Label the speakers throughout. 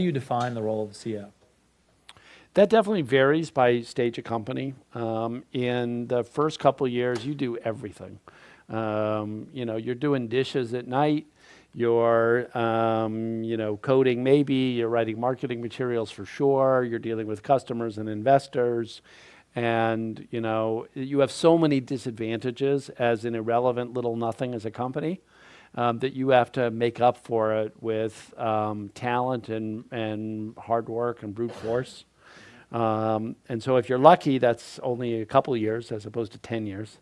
Speaker 1: do you define the role of the CEO?
Speaker 2: That definitely varies by stage of company. In the first couple of years, you do everything. You're doing dishes at night, you're, coding maybe, you're writing marketing materials for sure, you're dealing with customers and investors, and, you have so many disadvantages as an irrelevant little nothing as a company. That you have to make up for it with talent and hard work and brute force. And so if you're lucky, that's only a couple of years as opposed to 10 years,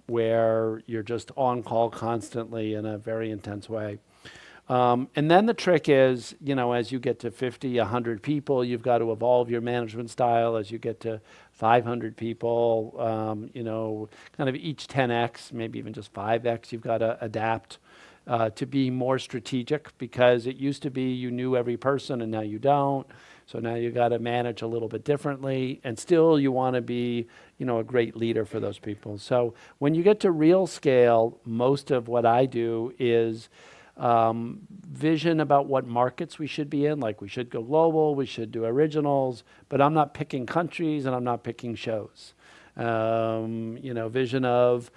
Speaker 2: where you're just on call constantly in a very intense way. And then the trick is, as you get to 50, 100 people, you've got to evolve your management style. As you get to 500 people, kind of each 10x, maybe even just 5x, you've got to adapt to be more strategic, because it used to be you knew every person and now you don't. So now you got to manage a little bit differently, and still you want to be, a great leader for those people. So when you get to real scale, most of what I do is vision about what markets we should be in. Like, we should go global, we should do originals, but I'm not picking countries and I'm not picking shows. Vision of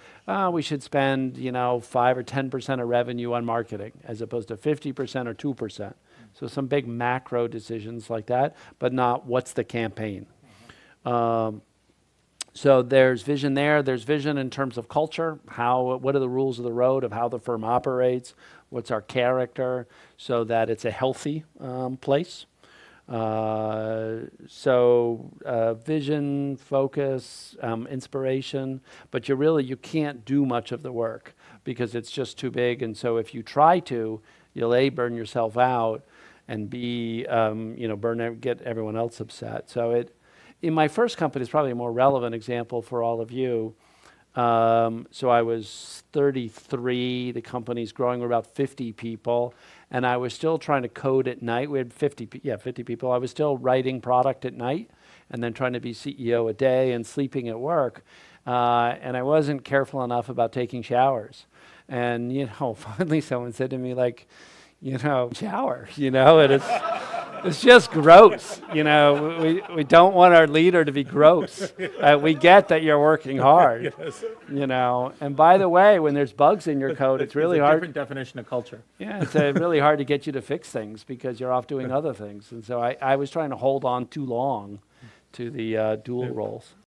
Speaker 2: we should spend 5 or 10% of revenue on marketing as opposed to 50% or 2%. So some big macro decisions like that, but not what's the campaign. So there's vision there. There's vision in terms of culture. What are the rules of the road of how the firm operates? What's our character, so that it's a healthy place. Vision, focus, inspiration, but you can't do much of the work because it's just too big. And so if you try to, you'll burn yourself out, and B, get everyone else upset. So in my first company, it's probably a more relevant example for all of you. So I was 33, the company's growing, we're about 50 people, and I was still trying to code at night. We had 50 people. I was still writing product at night and then trying to be CEO a day and sleeping at work. And I wasn't careful enough about taking showers. And, finally someone said to me, like, shower, and it's just gross. We don't want our leader to be gross. We get that you're working hard, and by the way, when there's bugs in your code, it's really hard.
Speaker 1: Different definition of culture.
Speaker 2: Yeah, it's really hard to get you to fix things because you're off doing other things. And so I was trying to hold on too long to the dual roles.